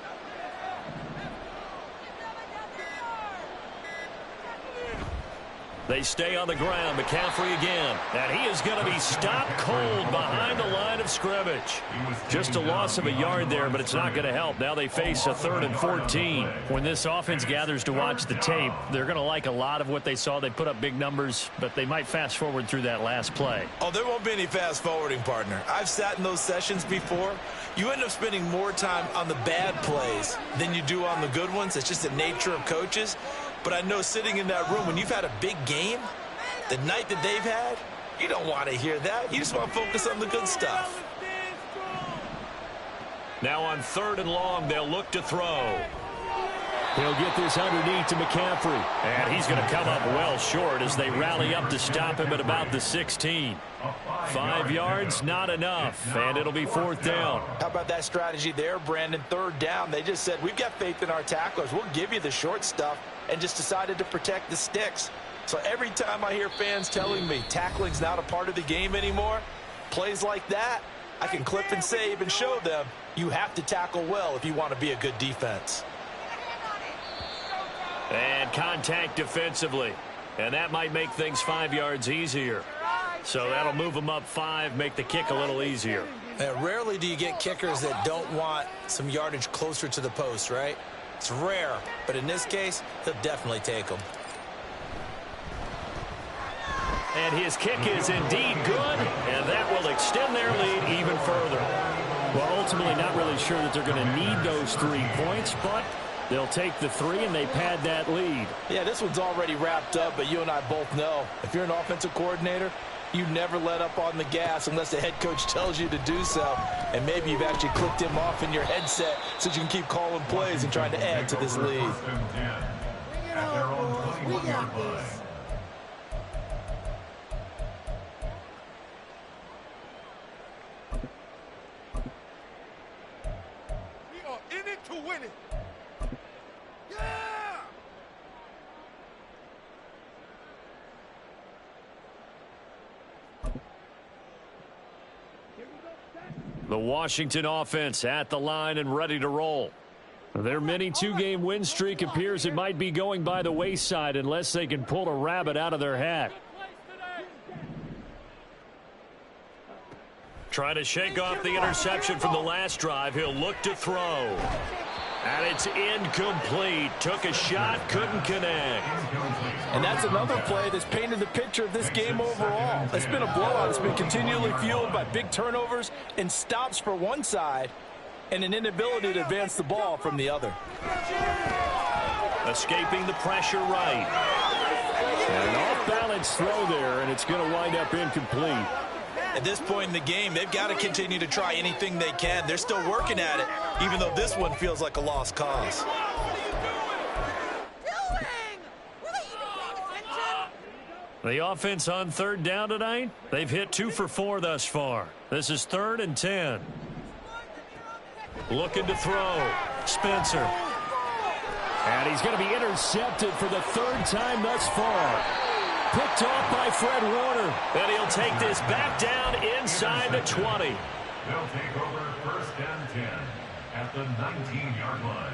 They stay on the ground. McCaffrey again. And he is going to be stopped cold behind the line of scrimmage. Just a loss of a yard there, but it's not going to help. Now they face a 3rd and 14. When this offense gathers to watch the tape, they're going to like a lot of what they saw. They put up big numbers, but they might fast forward through that last play. Oh, there won't be any fast forwarding, partner. I've sat in those sessions before. You end up spending more time on the bad plays than you do on the good ones. It's just the nature of coaches. But I know sitting in that room, when you've had a big game, the night that they've had, You don't want to hear that. You just want to focus on the good stuff. Now on 3rd and long, they'll look to throw. He'll get this underneath to McCaffrey. And he's going to come up well short as they rally up to stop him at about the 16. 5 yards, not enough. And it'll be 4th down. How about that strategy there, Brandon? 3rd down. They just said, we've got faith in our tacklers. We'll give you the short stuff, and just decided to protect the sticks. So every time I hear fans telling me tackling's not a part of the game anymore, plays like that, I can clip and save and show them you have to tackle well if you want to be a good defense. And contact defensively. And that might make things 5 yards easier. So that'll move them up 5, make the kick a little easier. Rarely do you get kickers that don't want some yardage closer to the post, right? It's rare, but in this case, they'll definitely take them. And his kick is indeed good, and that will extend their lead even further. Well, ultimately not really sure that they're going to need those 3 points, but they'll take the 3 and they pad that lead. Yeah, this one's already wrapped up, but you and I both know if you're an offensive coordinator, you never let up on the gas unless the head coach tells you to do so. And maybe you've actually clicked him off in your headset so you can keep calling plays and trying to add to this lead. At their own 21-yard line. We are in it to win it. Yeah! The Washington offense at the line and ready to roll. Their mini 2-game win streak appears it might be going by the wayside unless they can pull a rabbit out of their hat. Trying to shake off the interception from the last drive. He'll look to throw. And it's incomplete. Took a shot, couldn't connect. And that's another play that's painted the picture of this game overall. It's been a blowout. It's been continually fueled by big turnovers and stops for one side and an inability to advance the ball from the other. Escaping the pressure right. And an off-balance throw there, and it's going to wind up incomplete. At this point in the game, they've got to continue to try anything they can. They're still working at it, even though this one feels like a lost cause. The offense on 3rd down tonight, they've hit 2 for 4 thus far. This is 3rd and 10. Looking to throw. Spencer. And he's going to be intercepted for the 3rd time thus far. Picked off by Fred Warner. And he'll take this back down inside the 20. They'll take over 1st and 10 at the 19-yard line.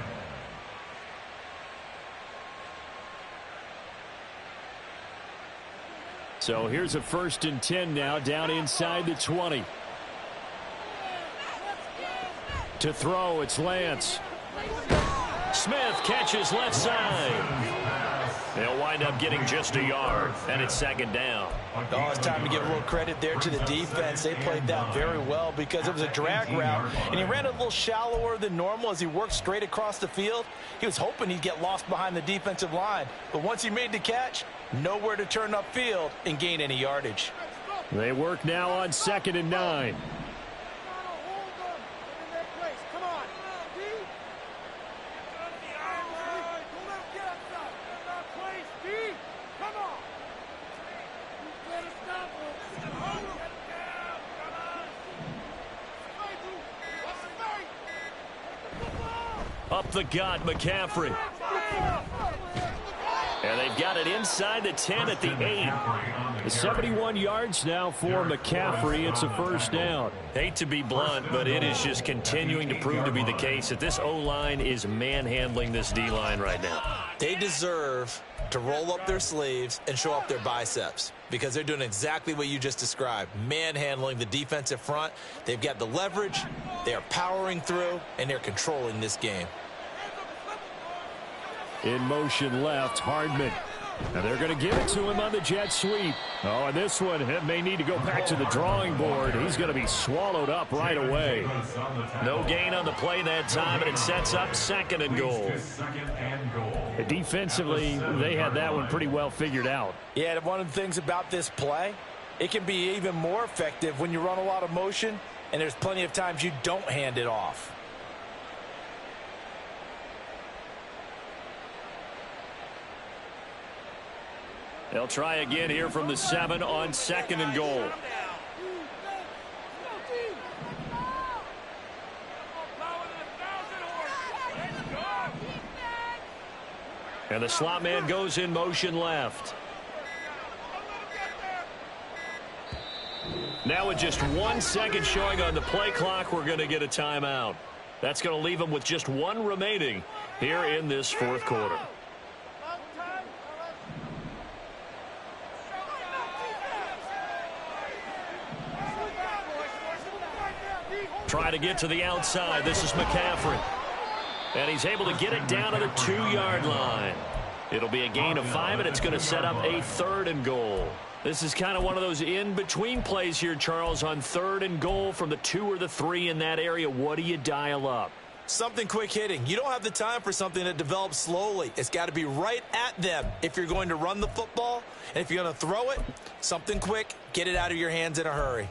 So here's a 1st and 10 now down inside the 20. To throw, it's Lance. Smith catches left side. They'll wind up getting just a yard, and it's 2nd down. Oh, it's time to give a little credit there to the defense. They played that very well because it was a drag route, and he ran a little shallower than normal as he worked straight across the field. He was hoping he'd get lost behind the defensive line, but once he made the catch, nowhere to turn upfield and gain any yardage. They work now on 2nd and 9. Up the gut, McCaffrey. And they've got it inside the 10 at the 8. 71 yards now for McCaffrey. It's a 1st down. Hate to be blunt, but it is just continuing to prove to be the case that this O-line is manhandling this D-line right now. They deserve to roll up their sleeves and show up their biceps because they're doing exactly what you just described, manhandling the defensive front. They've got the leverage, they are powering through, and they're controlling this game. In motion left, Hardman. And they're going to give it to him on the jet sweep. Oh, and this one may need to go back to the drawing board. He's going to be swallowed up right away. No gain on the play that time, and it sets up 2nd and goal. Defensively, they had that one pretty well figured out. Yeah, one of the things about this play, It can be even more effective when you run a lot of motion, and there's plenty of times you don't hand it off. They'll try again here from the 7 on 2nd and goal. And the slot man goes in motion left. Now with just 1 second showing on the play clock, we're going to get a timeout. That's going to leave them with just 1 remaining here in this 4th quarter. Try to get to the outside. This is McCaffrey. And he's able to get it down to the 2-yard line. It'll be a gain of 5, and it's going to set up a 3rd and goal. This is kind of one of those in-between plays here, Charles, on 3rd and goal from the 2 or the 3 in that area. What do you dial up? Something quick hitting. You don't have the time for something that develops slowly. It's got to be right at them if you're going to run the football. And if you're going to throw it, something quick, get it out of your hands in a hurry.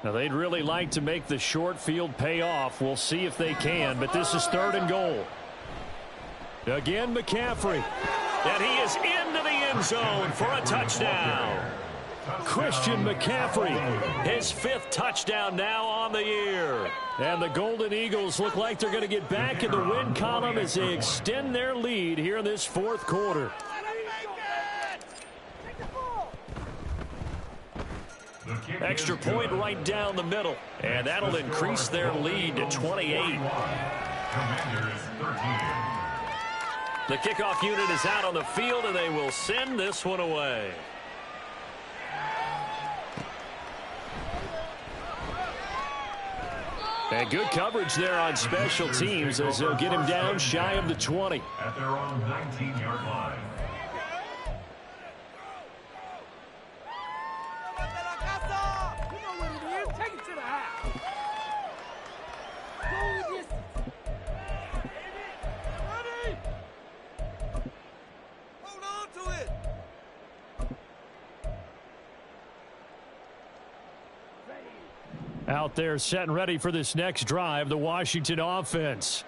Now, they'd really like to make the short field pay off. We'll see if they can, but this is 3rd and goal. Again, McCaffrey. And he is into the end zone for a touchdown. Christian McCaffrey, his 5th touchdown now on the year. And the Golden Eagles look like they're going to get back in the win column as they extend their lead here in this 4th quarter. Extra point right down the middle. And that'll increase their lead to 28. Commanders 13. The kickoff unit is out on the field, and they will send this one away. And good coverage there on special teams as they'll get him down shy of the 20. At their own 19-yard line. Take it to the house. Go the distance. Ready? Hold on to it. Out there set and ready for this next drive, the Washington offense.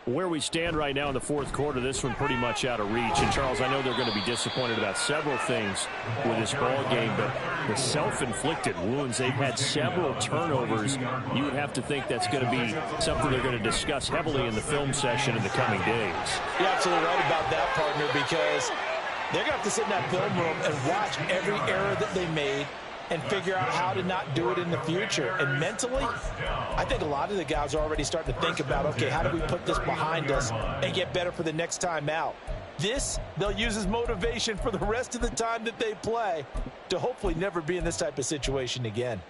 Where we stand right now in the 4th quarter, this one pretty much out of reach. And, Charles, I know they're going to be disappointed about several things with this ball game, but the self-inflicted wounds, they've had several turnovers. You would have to think that's going to be something they're going to discuss heavily in the film session in the coming days. You're absolutely right about that, partner, because they're going to have to sit in that film room and watch every error that they made and figure out how to not do it in the future. And mentally, I think a lot of the guys are already starting to think about, okay, how do we put this behind us and get better for the next time out? This, they'll use as motivation for the rest of the time that they play to hopefully never be in this type of situation again.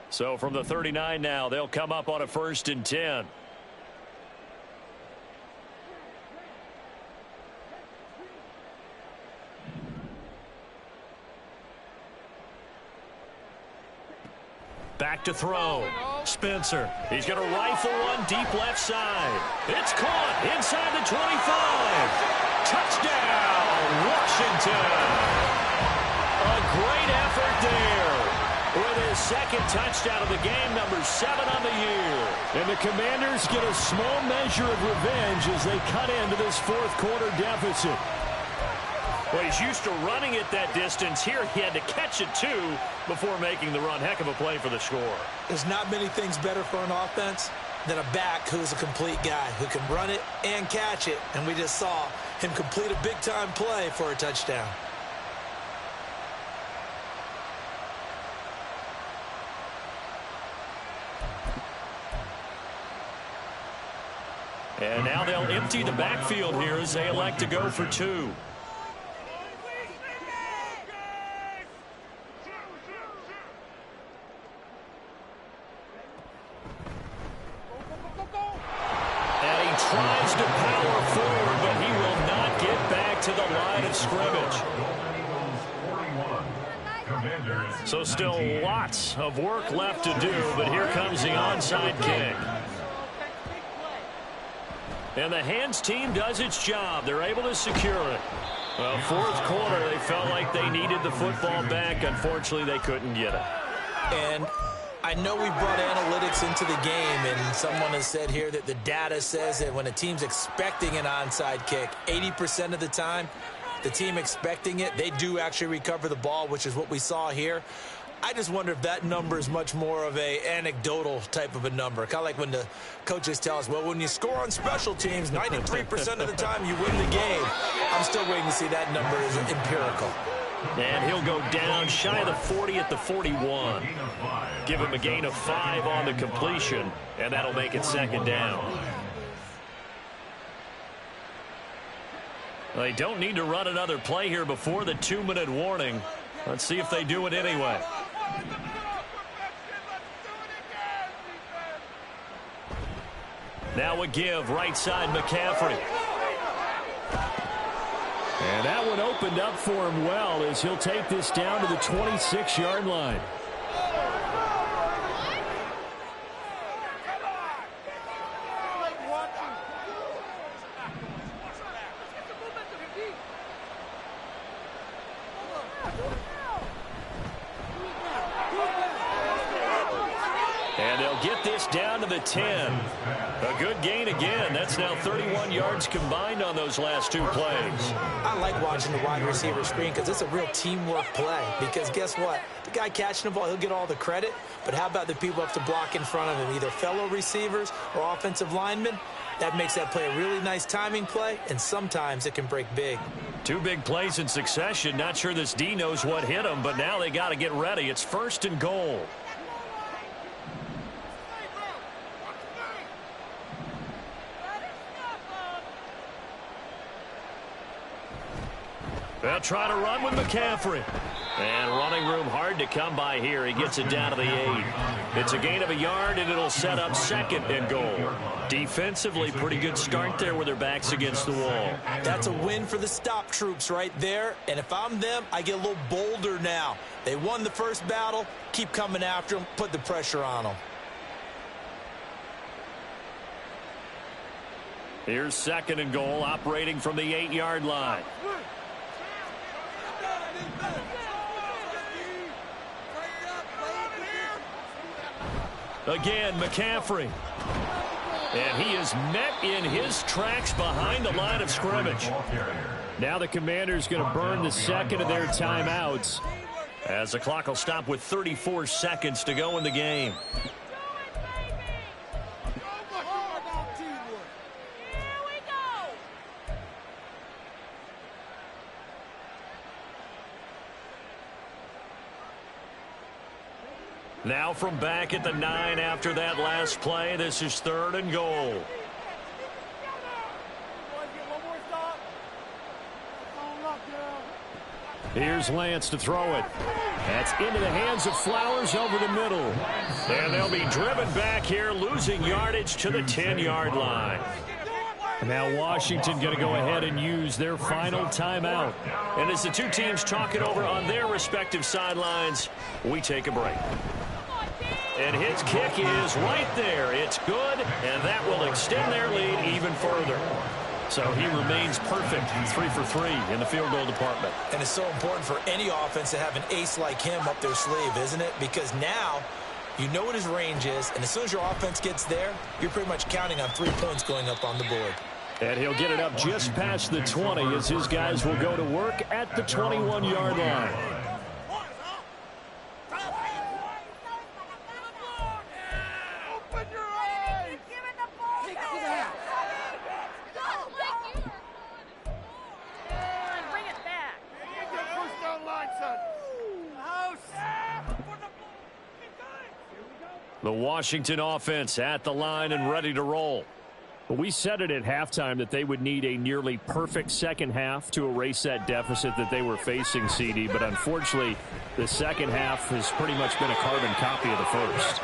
So from the 39 now, they'll come up on a 1st and 10. Back to throw. Spencer. He's going to rifle one deep left side. It's caught inside the 25. Touchdown, Washington. A great effort there. With his 2nd touchdown of the game, number 7 on the year. And the Commanders get a small measure of revenge as they cut into this 4th quarter deficit. Well, he's used to running it that distance. Here he had to catch it, too, before making the run. Heck of a play for the score. There's not many things better for an offense than a back who's a complete guy who can run it and catch it. And we just saw him complete a big-time play for a touchdown. And now they'll empty the backfield here as they elect to go for 2. Tries to power forward, but he will not get back to the line of scrimmage. Commanders. So still lots of work left to do, but here comes the onside kick. And the hands team does its job. They're able to secure it. Well, fourth quarter, they felt like they needed the football back. Unfortunately, they couldn't get it. And I know we brought analytics into the game, and someone has said here that the data says that when a team's expecting an onside kick, 80% of the time, the team expecting it, they do actually recover the ball, which is what we saw here. I just wonder if that number is much more of a anecdotal type of a number. Kind of like when the coaches tell us, well, when you score on special teams, 93% of the time you win the game. I'm still waiting to see that number is empirical. And he'll go down shy of the 40 at the 41. Give him a gain of 5 on the completion, and that'll make it second down. They don't need to run another play here before the 2-minute warning. Let's see if they do it anyway. Now a give, right side McCaffrey. And that one opened up for him well as he'll take this down to the 26-yard line. And they'll get this down to the 10. A good gain again. That's now 31 yards combined on those last 2 plays. I like watching the wide receiver screen because it's a real teamwork play. Because guess what? The guy catching the ball, he'll get all the credit. But how about the people up to block in front of him, either fellow receivers or offensive linemen? That makes that play a really nice timing play, and sometimes it can break big. 2 big plays in succession. Not sure this D knows what hit him, but now they got to get ready. It's 1st and goal. They'll try to run with McCaffrey. And running room hard to come by here. He gets it down to the 8. It's a gain of a yard, and it'll set up 2nd and goal. Defensively, pretty good start there with their backs against the wall. That's a win for the stop troops right there. And if I'm them, I get a little bolder now. They won the first battle. Keep coming after them. Put the pressure on them. Here's 2nd and goal, operating from the 8-yard line. Again, McCaffrey. And he is met in his tracks behind the line of scrimmage. Now the Commanders going to burn the 2nd of their timeouts, as the clock will stop with 34 seconds to go in the game. Now from back at the 9 after that last play, this is 3rd and goal. Here's Lance to throw it. That's into the hands of Flowers over the middle. And they'll be driven back here, losing yardage to the 10-yard line. Now Washington going to go ahead and use their final timeout. And as the 2 teams talk it over on their respective sidelines, we take a break. And his kick is right there. It's good, and that will extend their lead even further. So he remains perfect, 3 for 3 in the field goal department. And it's so important for any offense to have an ace like him up their sleeve, isn't it? Because now you know what his range is, and as soon as your offense gets there, you're pretty much counting on 3 points going up on the board. And he'll get it up just past the 20 as his guys will go to work at the 21-yard line. The Washington offense at the line and ready to roll. We said it at halftime that they would need a nearly perfect second half to erase that deficit that they were facing, CD. But unfortunately, the second half has pretty much been a carbon copy of the first.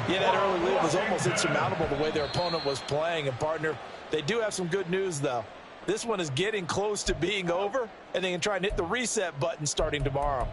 Yeah, that early lead was almost insurmountable the way their opponent was playing. And, partner, they do have some good news, though. This one is getting close to being over, and they can try and hit the reset button starting tomorrow.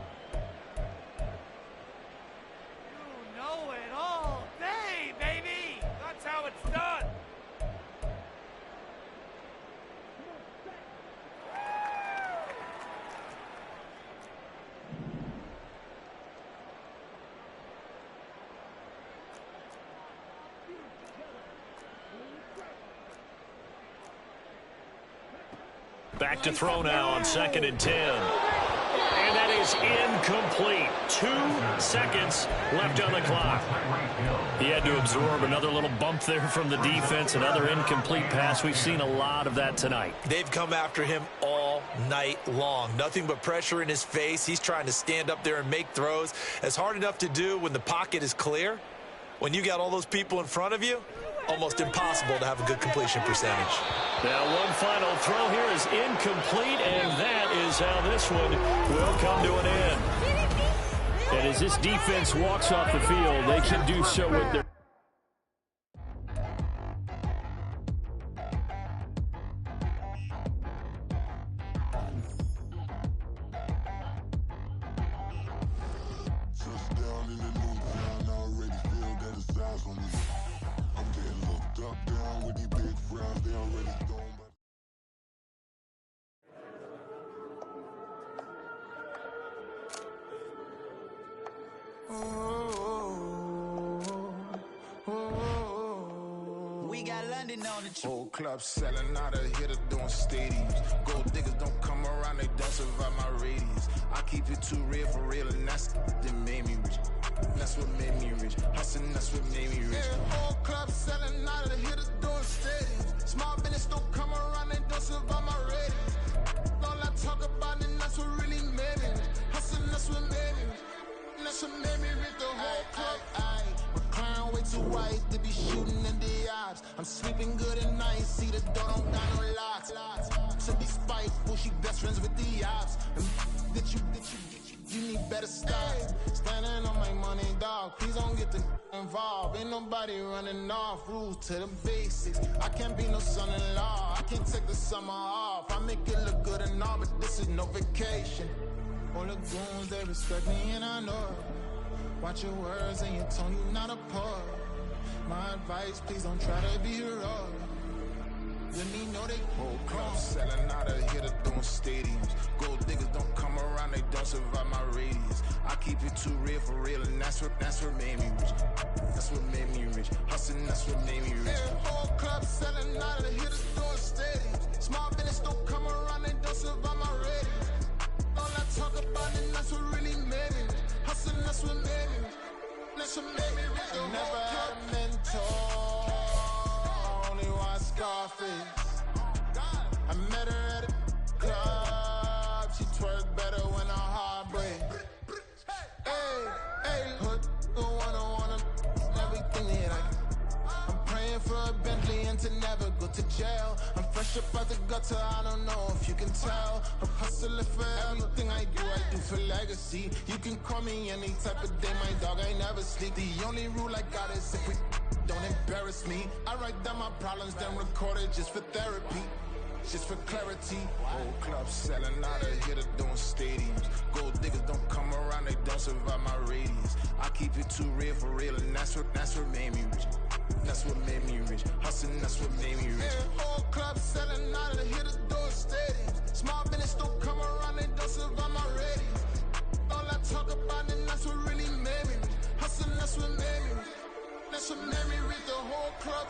Back to throw now on 2nd and 10. And that is incomplete. 2 seconds left on the clock. He had to absorb another little bump there from the defense, another incomplete pass. We've seen a lot of that tonight. They've come after him all night long. Nothing but pressure in his face. He's trying to stand up there and make throws. It's hard enough to do when the pocket is clear. When you got all those people in front of you, almost impossible to have a good completion percentage. Now one final throw here is incomplete, and that is how this one will come to an end. And as this defense walks off the field, they can do so with their... Whole club selling out of hitter doing stadiums. Gold diggers don't come around, they don't survive my radius. I keep it too real for real, and that's that made me rich. That's what made me rich. Hustling, that's what made me rich. Yeah, whole club selling out of hitters doing stadiums. Small business don't come around, they don't survive my radius. All I talk about, and that's what really made me rich. Hustling, that's what made me rich. That's what made me rich. The whole club. McLaren way too white to be shooting in the ops. I'm sleeping good at night, see the door don't got no locks. To be spiteful, she best friends with the ops. And you need better stop. Standing on my money, dog. Please don't get the involved. Ain't nobody running off. Rules to the basics. I can't be no son-in-law. I can't take the summer off. I make it look good and all, but this is no vacation. All the goons, they respect me and I know it. Watch your words and your tone, you not a poet. My advice, please don't try to be heroic. Let me know they whole club selling out of hitter doing stadiums. Gold diggers don't come around, they don't survive my radius. I keep it too real for real, and that's what made me rich. That's what made me rich. Hustling, that's what made me rich. Yeah, whole club selling out of hitters doing stadiums. Small business don't come around, they don't survive my radius. All I talk about, and that's what really made me rich. Hustling, that's what made me rich. That's what made me rich. I never had a mentor. Only watch Scarface. I met her at a club. She twerk better when her heart breaks. Hey, hood, the one everything that I'm praying for a Bentley and to never go to jail. I'm fresh up out the gutter, I don't know if you can tell. I'm hustling for everything I do for legacy. You can call me any type of day, my dog, I never sleep. The only rule I got is if we don't embarrass me. I write down my problems, then record it just for therapy. Just for clarity. Whole club selling out of hitter doing stadiums. Gold diggers don't come around, they don't survive my radius. I keep it too real for real, and that's what made me rich. That's what made me rich. Hustling, that's what made me rich. Yeah, whole club selling out of the hitters doing stadiums. Small business don't come around, they don't survive my radius. All I talk about, and that's what really made me rich. Hustling, that's what made me rich. That's what made me rich. The whole club.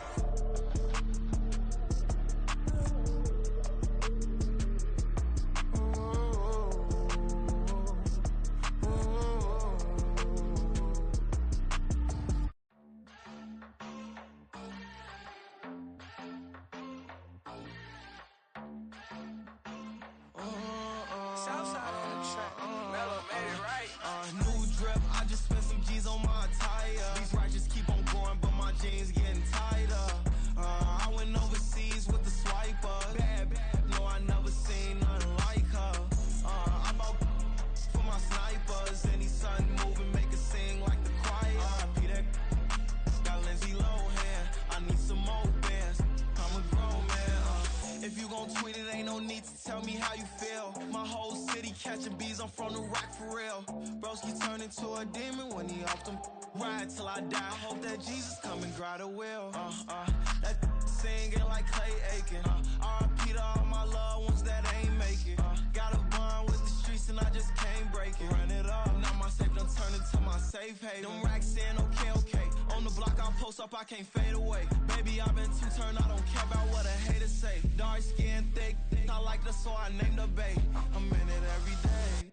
the block, I post up, I can't fade away. Baby, I've been too turned, I don't care about what a hater say. Dark skin, thick, I like the so I named the bae. I'm in it every day.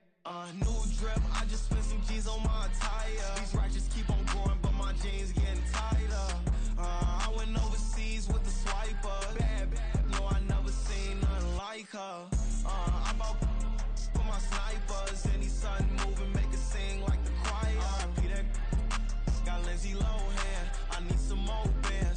New drip, I just spent some G's on my attire. These righteous keep on growing, but my jeans getting tighter. I went overseas with the swiper. Bad, no, I never seen nothing like her. I bought for my snipers. Any sudden moving, make it sing like the choir. RP that got Lindsay Lohan. I need some more bands.